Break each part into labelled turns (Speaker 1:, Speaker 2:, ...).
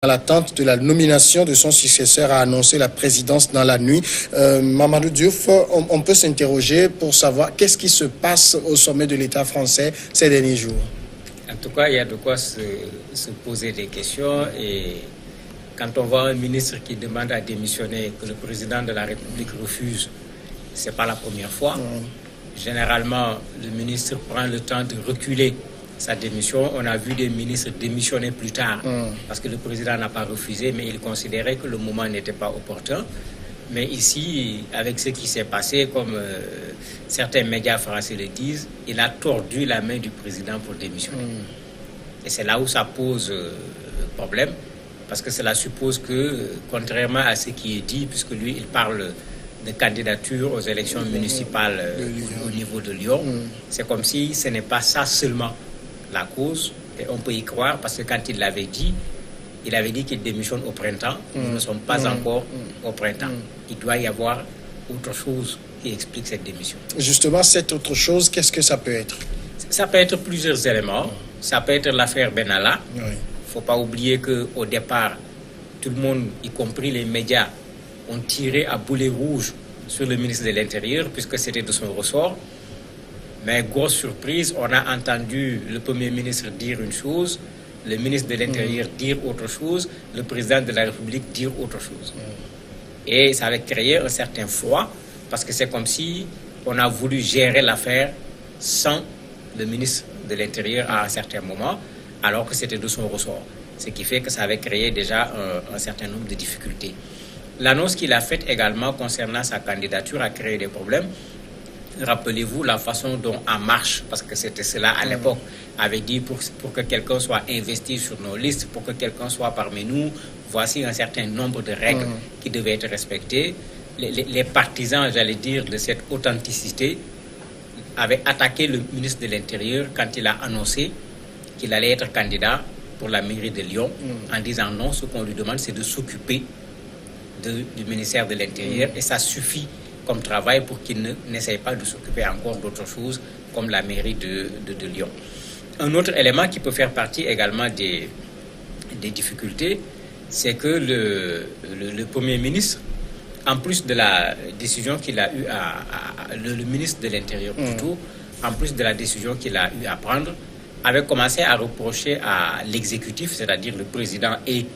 Speaker 1: À l'attente de la nomination de son successeur, a annoncé la présidence dans la nuit. Mamadou Diouf, on peut s'interroger pour savoir qu'est-ce qui se passe au sommet de l'État français ces derniers jours.
Speaker 2: En tout cas, il y a de quoi se poser des questions. Et quand on voit un ministre qui demande à démissionner, que le président de la République refuse, ce n'est pas la première fois. Généralement, le ministre prend le temps de reculer sa démission. On a vu des ministres démissionner plus tard parce que le président n'a pas refusé, mais il considérait que le moment n'était pas opportun. Mais ici, avec ce qui s'est passé, comme certains médias français le disent, il a tordu la main du président pour démissionner. Et c'est là où ça pose problème, parce que cela suppose que, contrairement à ce qui est dit, puisque lui, il parle de candidature aux élections municipales au niveau de Lyon, c'est comme si ce n'est pas ça seulement la cause, et on peut y croire, parce que quand il l'avait dit, il avait dit qu'il démissionne au printemps. Nous ne sommes pas encore au printemps. Il doit y avoir autre chose qui explique cette démission.
Speaker 1: Justement, cette autre chose, qu'est-ce que ça peut être?
Speaker 2: Ça peut être plusieurs éléments. Ça peut être l'affaire Benalla. Il ne faut pas oublier qu'au départ, tout le monde, y compris les médias, ont tiré à boulet rouge sur le ministre de l'Intérieur, puisque c'était de son ressort. Mais grosse surprise, on a entendu le Premier ministre dire une chose, le ministre de l'Intérieur dire autre chose, le président de la République dire autre chose. Et ça avait créé un certain froid, parce que c'est comme si on a voulu gérer l'affaire sans le ministre de l'Intérieur à un certain moment, alors que c'était de son ressort. Ce qui fait que ça avait créé déjà un certain nombre de difficultés. L'annonce qu'il a faite également concernant sa candidature a créé des problèmes. Rappelez-vous la façon dont En Marche, parce que c'était cela à l'époque, avait dit pour que quelqu'un soit investi sur nos listes, pour que quelqu'un soit parmi nous, voici un certain nombre de règles qui devaient être respectées. Les partisans, j'allais dire, de cette authenticité avaient attaqué le ministre de l'Intérieur quand il a annoncé qu'il allait être candidat pour la mairie de Lyon, en disant non, ce qu'on lui demande, c'est de s'occuper du ministère de l'Intérieur, et ça suffit comme travail pour qu'il n'essaye pas de s'occuper encore d'autres choses comme la mairie de Lyon. Un autre élément qui peut faire partie également des difficultés, c'est que le Premier ministre, en plus de la décision qu'il a eu le ministre de l'Intérieur plutôt, en plus de la décision qu'il a eu à prendre, avait commencé à reprocher à l'exécutif, c'est-à-dire le président et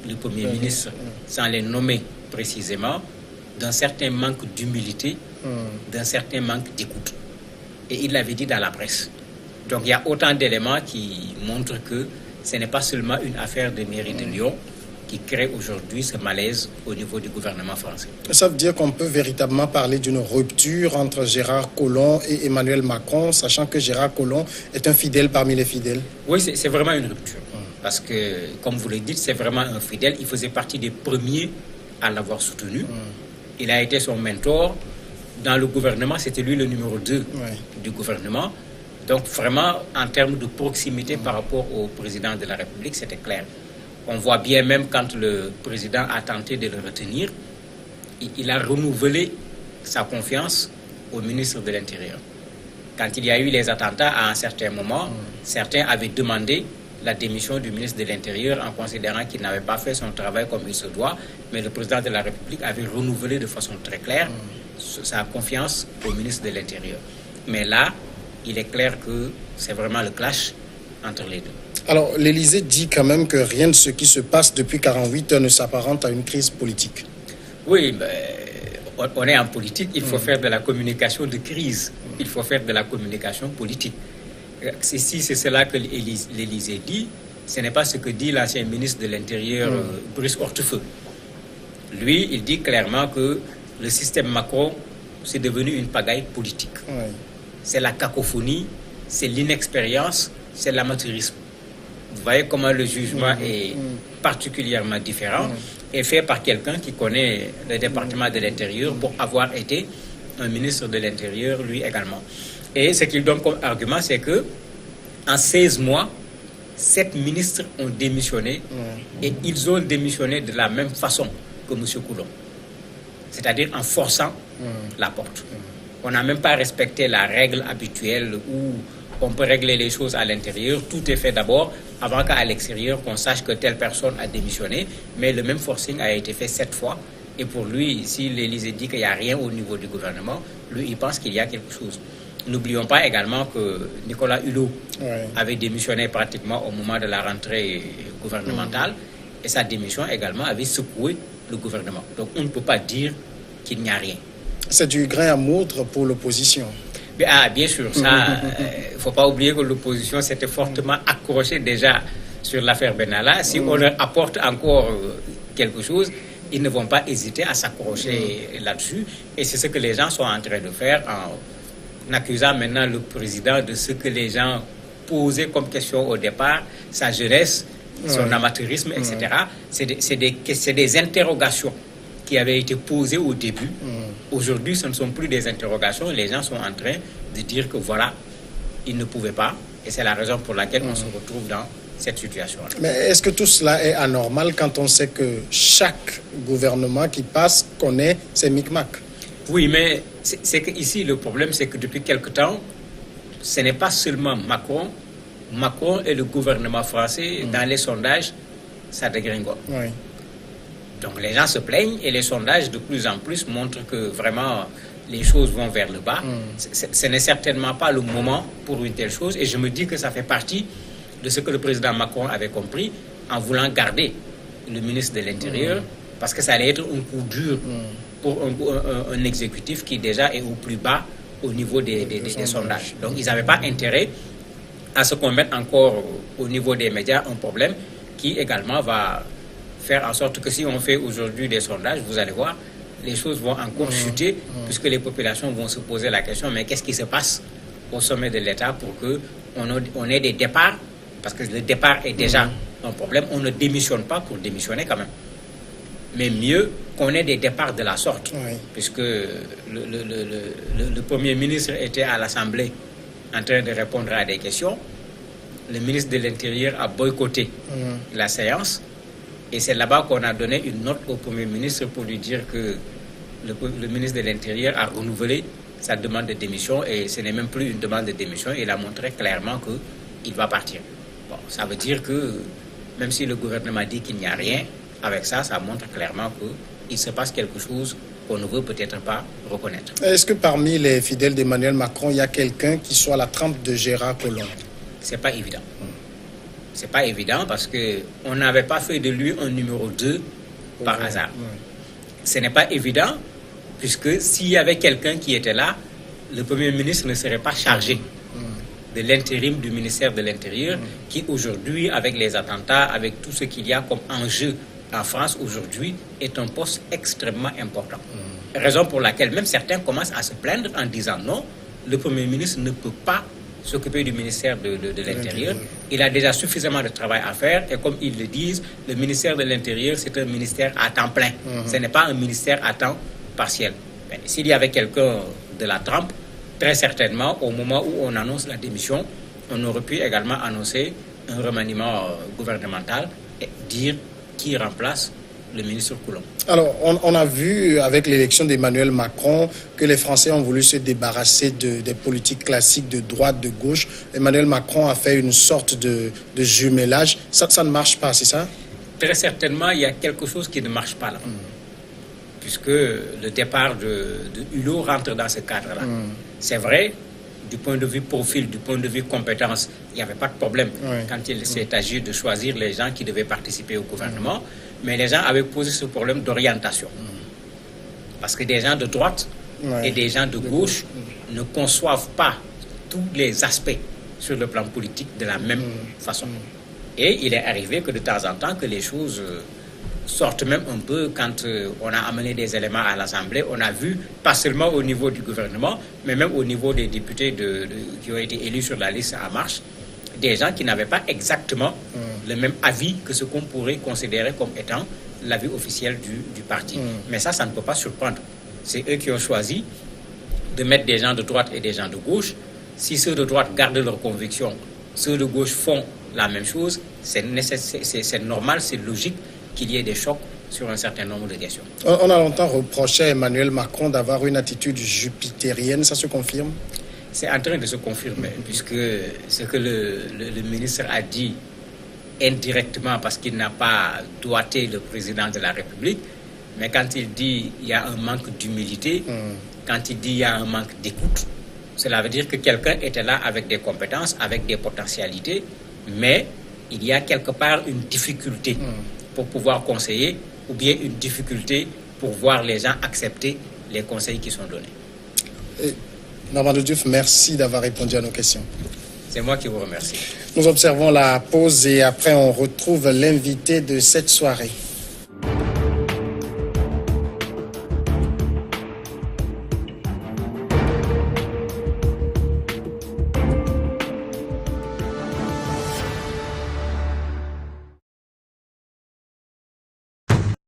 Speaker 2: le Premier ministre, sans les nommer précisément, d'un certain manque d'humilité, d'un certain manque d'écoute. Et il l'avait dit dans la presse. Donc il y a autant d'éléments qui montrent que ce n'est pas seulement une affaire de mairie de Lyon qui crée aujourd'hui ce malaise au niveau du gouvernement français.
Speaker 1: Ça veut dire qu'on peut véritablement parler d'une rupture entre Gérard Collomb et Emmanuel Macron, sachant que Gérard Collomb est un fidèle parmi les fidèles.
Speaker 2: Oui, c'est vraiment une rupture. Parce que, comme vous le dites, c'est vraiment un fidèle. Il faisait partie des premiers à l'avoir soutenu. Il a été son mentor. Dans le gouvernement, c'était lui le numéro 2 du gouvernement. Donc vraiment, en termes de proximité par rapport au président de la République, c'était clair. On voit bien même quand le président a tenté de le retenir, il a renouvelé sa confiance au ministre de l'Intérieur. Quand il y a eu les attentats, à un certain moment, certains avaient demandé la démission du ministre de l'Intérieur en considérant qu'il n'avait pas fait son travail comme il se doit, mais le président de la République avait renouvelé de façon très claire sa confiance au ministre de l'Intérieur. Mais là, il est clair que c'est vraiment le clash entre les deux.
Speaker 1: Alors, l'Élysée dit quand même que rien de ce qui se passe depuis 48 ne s'apparente à une crise politique.
Speaker 2: Oui, on est en politique, il faut faire de la communication de crise, il faut faire de la communication politique. Si c'est cela que l'Élysée dit, ce n'est pas ce que dit l'ancien ministre de l'Intérieur, Brice Hortefeux. Lui, il dit clairement que le système Macron, c'est devenu une pagaille politique. C'est la cacophonie, c'est l'inexpérience, c'est l'amateurisme. Vous voyez comment le jugement est particulièrement différent et fait par quelqu'un qui connaît le département de l'Intérieur pour avoir été un ministre de l'Intérieur, lui également. Et ce qu'il donne comme argument, c'est que en 16 mois, 7 ministres ont démissionné et ils ont démissionné de la même façon que M. Collomb. C'est-à-dire en forçant la porte. On n'a même pas respecté la règle habituelle où on peut régler les choses à l'intérieur. Tout est fait d'abord avant qu'à l'extérieur, qu'on sache que telle personne a démissionné. Mais le même forcing a été fait 7 fois. Et pour lui, si l'Élysée dit qu'il n'y a rien au niveau du gouvernement, lui, il pense qu'il y a quelque chose. N'oublions pas également que Nicolas Hulot avait démissionné pratiquement au moment de la rentrée gouvernementale. Et sa démission également avait secoué le gouvernement. Donc on ne peut pas dire qu'il n'y a rien.
Speaker 1: C'est du grain à moudre pour l'opposition.
Speaker 2: Bien sûr, ça, il ne faut pas oublier que l'opposition s'était fortement accrochée déjà sur l'affaire Benalla. Si on leur apporte encore quelque chose, ils ne vont pas hésiter à s'accrocher là-dessus. Et c'est ce que les gens sont en train de faire en accusant maintenant le président de ce que les gens posaient comme question au départ, sa jeunesse, son amateurisme, etc. C'est des interrogations qui avaient été posées au début. Aujourd'hui, ce ne sont plus des interrogations. Les gens sont en train de dire que voilà, ils ne pouvaient pas. Et c'est la raison pour laquelle on se retrouve dans cette situation-là.
Speaker 1: Mais est-ce que tout cela est anormal quand on sait que chaque gouvernement qui passe connaît ses micmacs?
Speaker 2: Oui, mais c'est qu'ici, le problème, c'est que depuis quelque temps, ce n'est pas seulement Macron. Macron et le gouvernement français, dans les sondages, ça dégringole.
Speaker 1: Oui.
Speaker 2: Donc les gens se plaignent et les sondages de plus en plus montrent que vraiment les choses vont vers le bas. Ce n'est certainement pas le moment pour une telle chose. Et je me dis que ça fait partie de ce que le président Macron avait compris en voulant garder le ministre de l'Intérieur, parce que ça allait être un coup dur pour un exécutif qui déjà est au plus bas au niveau des sondages. Donc ils n'avaient pas intérêt à ce qu'on mette encore au niveau des médias un problème qui également va faire en sorte que si on fait aujourd'hui des sondages, vous allez voir, les choses vont encore chuter, puisque les populations vont se poser la question, mais qu'est-ce qui se passe au sommet de l'État pour qu'on ait des départs, parce que le départ est déjà un problème, on ne démissionne pas pour démissionner quand même. Mais mieux qu'on ait des départs de la sorte, puisque le Premier ministre était à l'Assemblée en train de répondre à des questions. Le ministre de l'Intérieur a boycotté la séance. Et c'est là-bas qu'on a donné une note au Premier ministre pour lui dire que le ministre de l'Intérieur a renouvelé sa demande de démission. Et ce n'est même plus une demande de démission. Il a montré clairement qu'il va partir. Bon, ça veut dire que même si le gouvernement dit qu'il n'y a rien, avec ça, ça montre clairement qu'il se passe quelque chose qu'on ne veut peut-être pas reconnaître.
Speaker 1: Est-ce que parmi les fidèles d'Emmanuel Macron, il y a quelqu'un qui soit la trempe de Gérard Collomb?
Speaker 2: C'est pas évident. C'est pas évident parce qu'on n'avait pas fait de lui un numéro 2 par hasard. Ce n'est pas évident puisque s'il y avait quelqu'un qui était là, le Premier ministre ne serait pas chargé de l'intérim du ministère de l'Intérieur qui aujourd'hui, avec les attentats, avec tout ce qu'il y a comme enjeu en France aujourd'hui, est un poste extrêmement important. Raison pour laquelle même certains commencent à se plaindre en disant non, le Premier ministre ne peut pas s'occuper du ministère de l'Intérieur. Il a déjà suffisamment de travail à faire et comme ils le disent, le ministère de l'Intérieur, c'est un ministère à temps plein. Ce n'est pas un ministère à temps partiel. Mais s'il y avait quelqu'un de la trempe, très certainement, au moment où on annonce la démission, on aurait pu également annoncer un remaniement gouvernemental et dire qui remplace le ministre Collomb.
Speaker 1: Alors, on a vu avec l'élection d'Emmanuel Macron que les Français ont voulu se débarrasser des politiques classiques de droite, de gauche. Emmanuel Macron a fait une sorte de jumelage. Ça ne marche pas, c'est ça?
Speaker 2: Très certainement, il y a quelque chose qui ne marche pas là. Puisque le départ de Hulot rentre dans ce cadre-là. C'est vrai, du point de vue profil, du point de vue compétence, il n'y avait pas de problème quand il s'est agi de choisir les gens qui devaient participer au gouvernement. Mais les gens avaient posé ce problème d'orientation. Parce que des gens de droite et des gens de gauche ne conçoivent pas tous les aspects sur le plan politique de la même façon. Et il est arrivé que de temps en temps, que les choses sortent même un peu quand on a amené des éléments à l'Assemblée. On a vu, pas seulement au niveau du gouvernement, mais même au niveau des députés qui ont été élus sur la liste En Marche, des gens qui n'avaient pas exactement le même avis que ce qu'on pourrait considérer comme étant l'avis officiel du parti. Mais ça ne peut pas surprendre. C'est eux qui ont choisi de mettre des gens de droite et des gens de gauche. Si ceux de droite gardent leurs convictions, ceux de gauche font la même chose, c'est normal, c'est logique qu'il y ait des chocs sur un certain nombre de questions.
Speaker 1: On a longtemps reproché à Emmanuel Macron d'avoir une attitude jupitérienne, ça se confirme?
Speaker 2: C'est en train de se confirmer, puisque ce que le ministre a dit indirectement parce qu'il n'a pas doigté le président de la République, mais quand il dit il y a un manque d'humilité, quand il dit il y a un manque d'écoute, cela veut dire que quelqu'un était là avec des compétences, avec des potentialités, mais il y a quelque part une difficulté pour pouvoir conseiller ou bien une difficulté pour voir les gens accepter les conseils qui sont donnés.
Speaker 1: Normandou Diouf, merci d'avoir répondu à nos questions.
Speaker 2: C'est moi qui vous remercie.
Speaker 1: Nous observons la pause et après on retrouve l'invité de cette soirée.